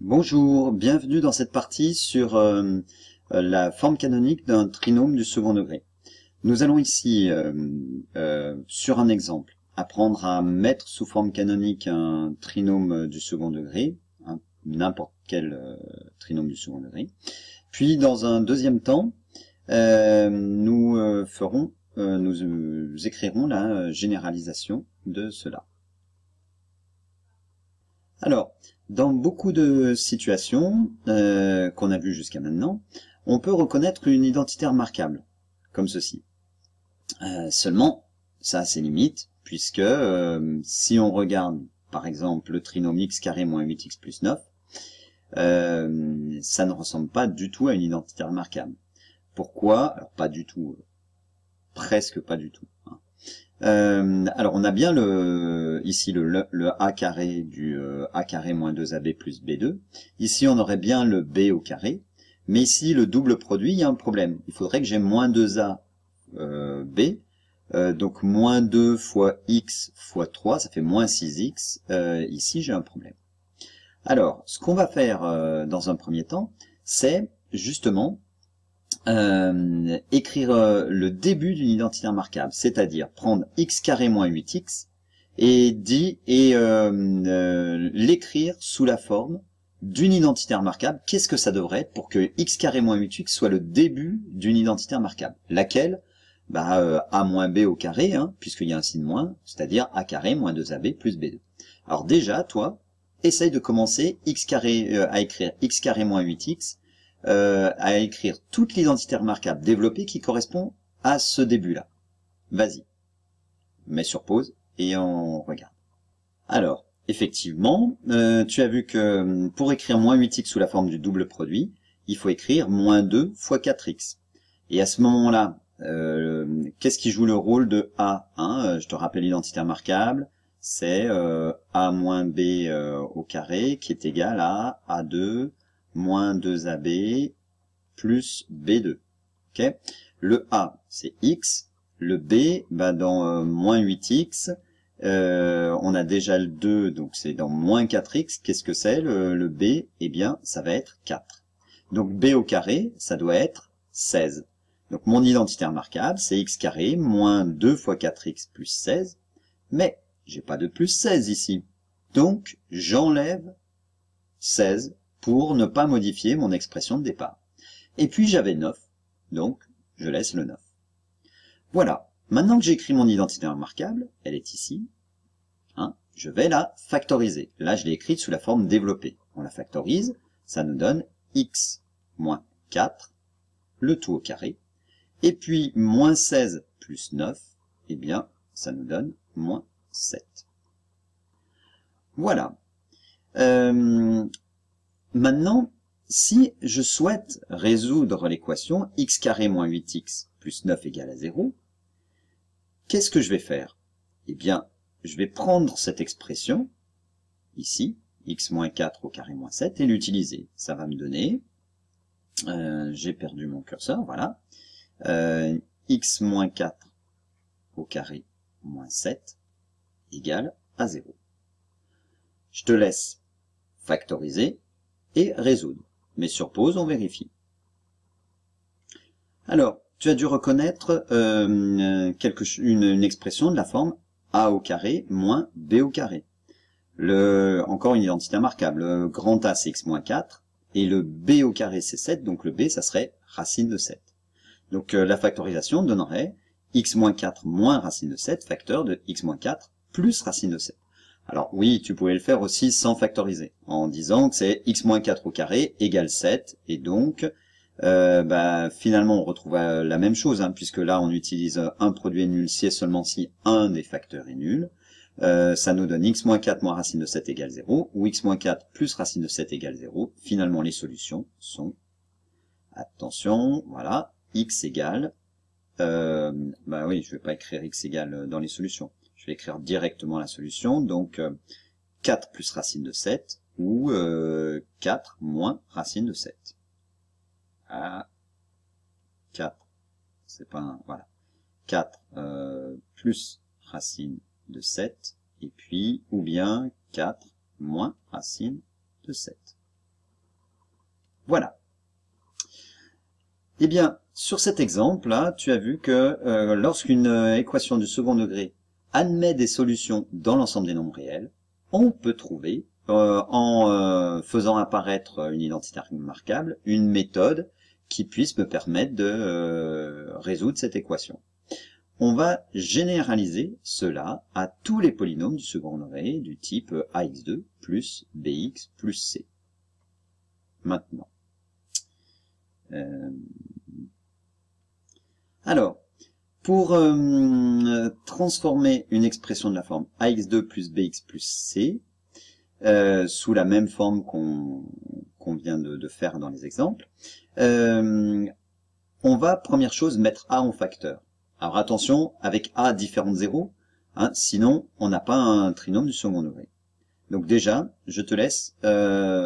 Bonjour, bienvenue dans cette partie sur la forme canonique d'un trinôme du second degré. Nous allons ici, sur un exemple, apprendre à mettre sous forme canonique un trinôme du second degré, n'importe quel trinôme du second degré. Puis dans un deuxième temps, nous écrirons la généralisation de cela. Alors, dans beaucoup de situations qu'on a vues jusqu'à maintenant, on peut reconnaître une identité remarquable, comme ceci. Seulement, ça a ses limites, puisque si on regarde, par exemple, le trinôme x carré moins 8x plus 9, ça ne ressemble pas du tout à une identité remarquable. Pourquoi? Alors, pas du tout, presque pas du tout. Alors on a bien ici le a carré du a carré moins 2ab plus b2. Ici on aurait bien le b au carré, mais ici le double produit, il y a un problème. Il faudrait que j'ai moins 2a b, donc moins 2 fois x fois 3, ça fait moins 6x. Ici j'ai un problème. Alors ce qu'on va faire dans un premier temps, c'est justement écrire le début d'une identité remarquable, c'est-à-dire prendre x carré moins 8x et l'écrire sous la forme d'une identité remarquable. Qu'est-ce que ça devrait être pour que x carré moins 8x soit le début d'une identité remarquable? Laquelle? A moins b au carré, puisqu'il y a un signe moins, c'est-à-dire a carré moins 2ab plus b2. Alors déjà, toi, essaye de commencer à écrire x carré moins 8x, à écrire toute l'identité remarquable développée qui correspond à ce début-là. Vas-y. Mets sur pause et on regarde. Alors, effectivement, tu as vu que pour écrire moins 8x sous la forme du double produit, il faut écrire moins 2 fois 4x. Et à ce moment-là, qu'est-ce qui joue le rôle de A, je te rappelle l'identité remarquable, c'est A moins B au carré qui est égal à A2 moins 2ab plus b2. Okay, le a, c'est x. Le b, dans moins 8x, on a déjà le 2, donc c'est dans moins 4x. Qu'est-ce que c'est le b? Eh bien, ça va être 4. Donc b au carré, ça doit être 16. Donc mon identité remarquable, c'est x carré moins 2 fois 4x plus 16. Mais j'ai pas de plus 16 ici. Donc j'enlève 16 pour ne pas modifier mon expression de départ. Et puis j'avais 9, donc je laisse le 9. Voilà, maintenant que j'ai écrit mon identité remarquable, elle est ici, je vais la factoriser. Là, je l'ai écrite sous la forme développée. On la factorise, ça nous donne x moins 4, le tout au carré, et puis moins 16 plus 9, eh bien, ça nous donne moins 7. Voilà. Maintenant, si je souhaite résoudre l'équation x carré moins 8x plus 9 égale à 0, qu'est-ce que je vais faire? Eh bien, je vais prendre cette expression, ici, x moins 4 au carré moins 7, et l'utiliser. Ça va me donner, j'ai perdu mon curseur, voilà, x moins 4 au carré moins 7 égale à 0. Je te laisse factoriser et résoudre. Mais sur pause, on vérifie. Alors, tu as dû reconnaître une expression de la forme a au carré moins b au carré. Encore une identité remarquable. Le grand A, c'est x moins 4, et le b au carré, c'est 7, donc le b, ça serait racine de 7. Donc la factorisation donnerait x moins 4 moins racine de 7, facteur de x moins 4 plus racine de 7. Alors oui, tu pouvais le faire aussi sans factoriser, en disant que c'est x moins 4 au carré égale 7, et donc finalement on retrouve la même chose, puisque là on utilise un produit est nul si et seulement si un des facteurs est nul. Ça nous donne x moins 4 moins racine de 7 égale 0, ou x moins 4 plus racine de 7 égale 0. Finalement les solutions sont, attention, voilà, x égale, oui, je vais pas écrire x égale dans les solutions. Je vais écrire directement la solution, donc 4 plus racine de 7, ou 4 moins racine de 7. Ah, 4, c'est pas un, voilà. 4 plus racine de 7, et puis, ou bien 4 moins racine de 7. Voilà. Eh bien, sur cet exemple-là, tu as vu que lorsqu'une équation du second degré admet des solutions dans l'ensemble des nombres réels, on peut trouver, en faisant apparaître une identité remarquable, une méthode qui puisse me permettre de résoudre cette équation. On va généraliser cela à tous les polynômes du second degré du type ax2 plus bx plus c. Maintenant. Alors, pour transformer une expression de la forme ax2 plus bx plus c, sous la même forme qu'on vient de faire dans les exemples, on va, première chose, mettre a en facteur. Alors attention, avec a différent de 0, hein, sinon on n'a pas un trinôme du second degré. Donc déjà, je te laisse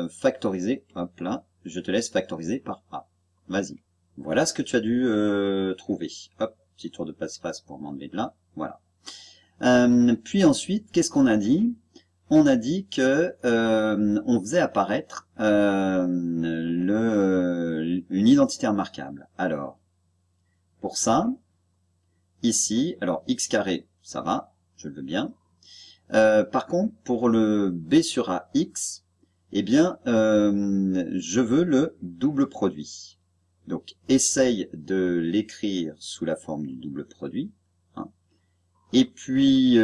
factoriser, hop là, je te laisse factoriser par a. Vas-y. Voilà ce que tu as dû trouver. Hop, petit tour de passe-passe pour m'enlever de là. Voilà. Puis ensuite, qu'est-ce qu'on a dit? On a dit que on faisait apparaître une identité remarquable. Alors, pour ça, ici, alors x carré, ça va, je le veux bien. Par contre, pour le b sur ax, eh bien, je veux le double produit. Donc, essaye de l'écrire sous la forme du double produit. Hein, et puis,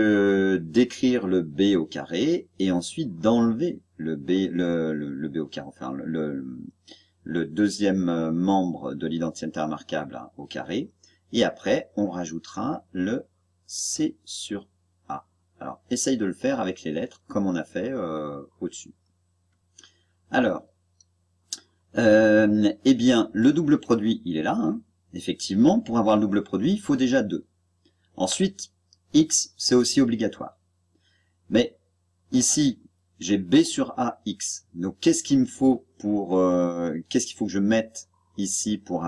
d'écrire le b au carré, et ensuite d'enlever le b au carré, enfin, le deuxième membre de l'identité remarquable hein, au carré. Et après, on rajoutera le c sur a. Alors, essaye de le faire avec les lettres, comme on a fait au-dessus. Alors, eh bien, le double produit, il est là. Hein. Effectivement, pour avoir le double produit, il faut déjà 2. Ensuite, x, c'est aussi obligatoire. Mais ici, j'ai b sur ax. Donc, qu'est-ce qu'il me faut pour qu'est-ce qu'il faut que je mette ici pour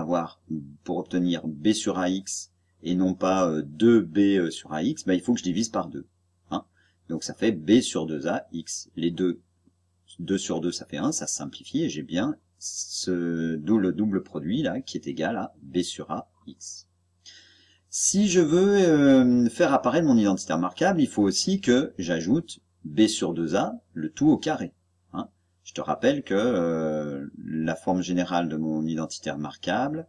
obtenir b sur ax et non pas 2b sur ax? Ben, il faut que je divise par 2. Hein. Donc, ça fait b sur 2ax. Les 2 sur 2, ça fait 1, ça se simplifie et j'ai bien le double produit là qui est égal à b sur ax. Si je veux faire apparaître mon identité remarquable, il faut aussi que j'ajoute b sur 2a, le tout au carré. Hein. Je te rappelle que la forme générale de mon identité remarquable,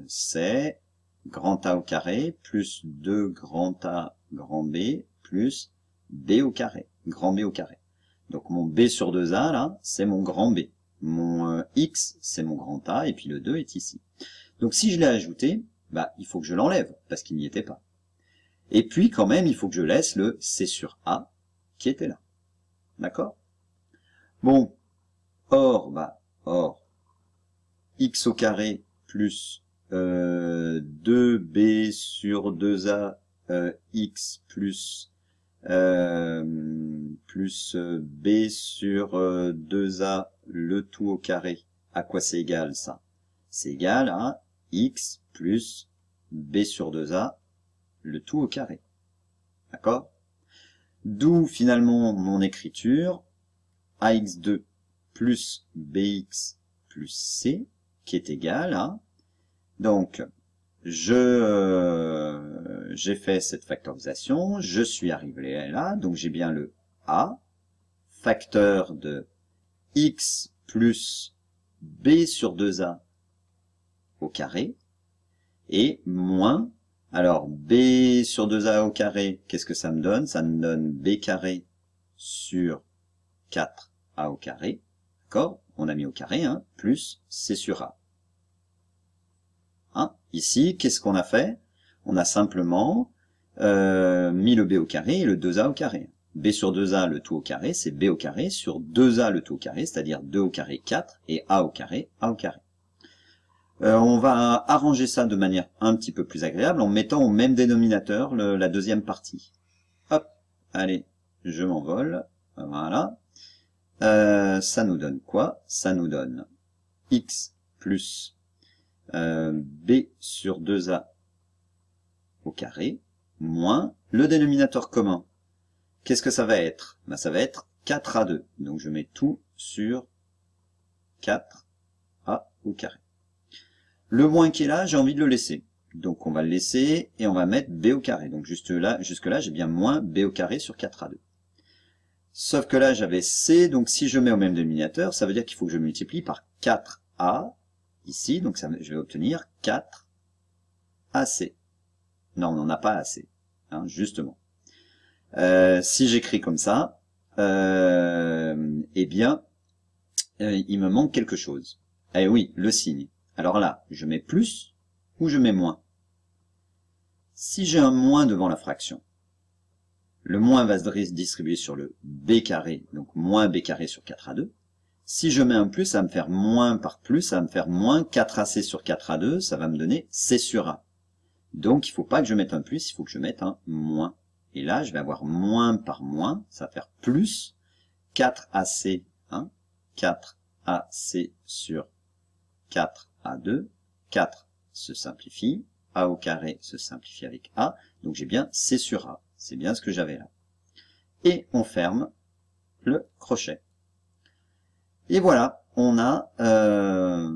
c'est grand A au carré plus 2 grand A grand B plus b au carré, grand B au carré. Donc mon b sur 2a, là, c'est mon grand B. Mon x, c'est mon grand A, et puis le 2 est ici. Donc si je l'ai ajouté, bah, il faut que je l'enlève, parce qu'il n'y était pas. Et puis quand même, il faut que je laisse le c sur a, qui était là. D'accord? Bon, or, x au carré plus 2b sur 2a x plus b sur 2a le tout au carré. À quoi c'est égal ça? C'est égal à x plus b sur 2a le tout au carré. D'accord? D'où finalement mon écriture ax2 plus bx plus c qui est égal à... Donc, j'ai fait cette factorisation, je suis arrivé là, donc j'ai bien le a, facteur de x plus b sur 2a au carré, et moins, alors b sur 2a au carré, qu'est-ce que ça me donne? Ça me donne b carré sur 4a au carré, d'accord? On a mis au carré, hein, plus c sur a. Hein? Ici, qu'est-ce qu'on a fait? On a simplement mis le b au carré et le 2a au carré. b sur 2a, le tout au carré, c'est b au carré sur 2a, le tout au carré, c'est-à-dire 2 au carré 4, et a au carré, a au carré. On va arranger ça de manière un petit peu plus agréable en mettant au même dénominateur la deuxième partie. Hop, allez, je m'envole. Voilà. Ça nous donne quoi? Ça nous donne x plus b sur 2a au carré, moins le dénominateur commun. Qu'est-ce que ça va être? Ben, ça va être 4a2. Donc je mets tout sur 4a au carré. Le moins qui est là, j'ai envie de le laisser. Donc on va le laisser et on va mettre b au carré. Donc jusque là, j'ai bien moins b au carré sur 4a2. Sauf que là, j'avais c, donc si je mets au même dénominateur, ça veut dire qu'il faut que je multiplie par 4a ici. Donc ça, je vais obtenir 4ac. Non, on n'en a pas assez, hein, justement. Si j'écris comme ça, eh bien, il me manque quelque chose. Eh oui, le signe. Alors là, je mets plus ou je mets moins. Si j'ai un moins devant la fraction, le moins va se distribuer sur le b carré, donc moins b carré sur 4a2. Si je mets un plus, ça va me faire moins par plus, ça va me faire moins 4ac sur 4a2, ça va me donner c sur a. Donc il ne faut pas que je mette un plus, il faut que je mette un moins. Et là, je vais avoir moins par moins, ça va faire plus 4ac, hein, 4ac sur 4a2, 4 se simplifie, a au carré se simplifie avec a, donc j'ai bien c sur a, c'est bien ce que j'avais là. Et on ferme le crochet. Et voilà, on a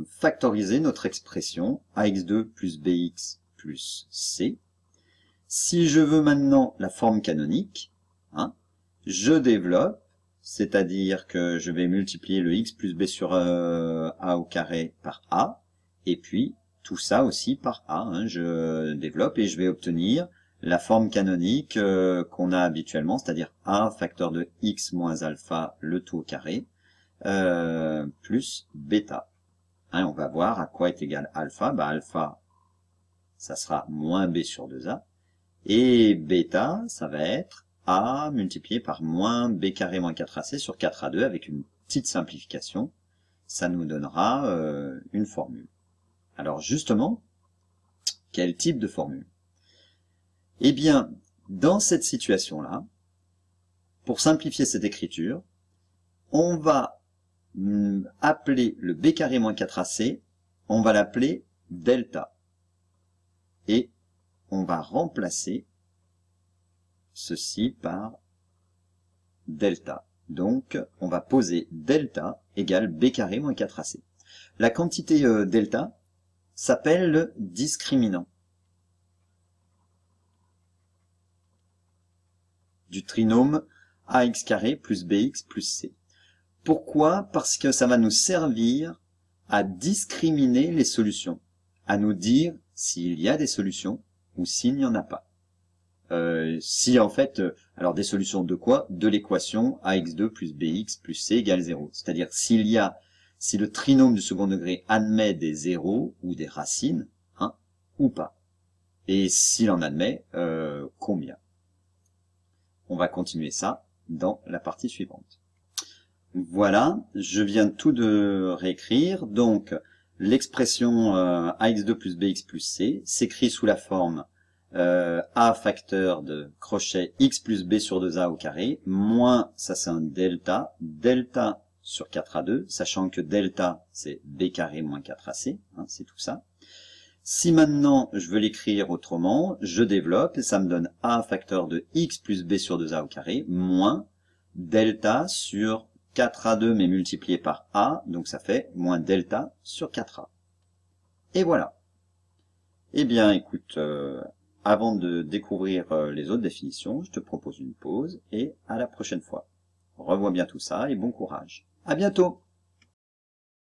factorisé notre expression ax2 plus bx plus c. Si je veux maintenant la forme canonique, hein, je développe, c'est-à-dire que je vais multiplier le x plus b sur a au carré par a, et puis tout ça aussi par a, hein, je développe et je vais obtenir la forme canonique qu'on a habituellement, c'est-à-dire a facteur de x moins alpha, le tout au carré, plus bêta. Hein, on va voir à quoi est égal alpha. Bah, alpha, ça sera moins b sur 2a. Et bêta, ça va être a multiplié par moins b carré moins 4ac sur 4a2 avec une petite simplification. Ça nous donnera une formule. Alors justement, quel type de formule? Eh bien, dans cette situation-là, pour simplifier cette écriture, on va appeler le b carré moins 4ac, on va l'appeler delta. Et on va remplacer ceci par delta. Donc, on va poser delta égale b carré moins 4ac. La quantité delta s'appelle le discriminant du trinôme ax carré plus bx plus c. Pourquoi? Parce que ça va nous servir à discriminer les solutions, à nous dire s'il y a des solutions ou s'il n'y en a pas. Si en fait, alors des solutions de quoi? De l'équation ax2 plus bx plus c égale 0. C'est-à-dire si le trinôme du second degré admet des zéros ou des racines, hein, ou pas. Et s'il en admet, combien? On va continuer ça dans la partie suivante. Voilà, je viens tout de réécrire. Donc, l'expression ax2 plus bx plus c s'écrit sous la forme a facteur de crochet x plus b sur 2a au carré, moins, ça c'est un delta, delta sur 4a2, sachant que delta c'est b carré moins 4ac, hein, c'est tout ça. Si maintenant je veux l'écrire autrement, je développe et ça me donne a facteur de x plus b sur 2a au carré, moins delta sur 4a2 mais multiplié par a, donc ça fait moins delta sur 4a. Et voilà. Eh bien écoute, avant de découvrir les autres définitions, je te propose une pause et à la prochaine fois. Revois bien tout ça et bon courage. À bientôt!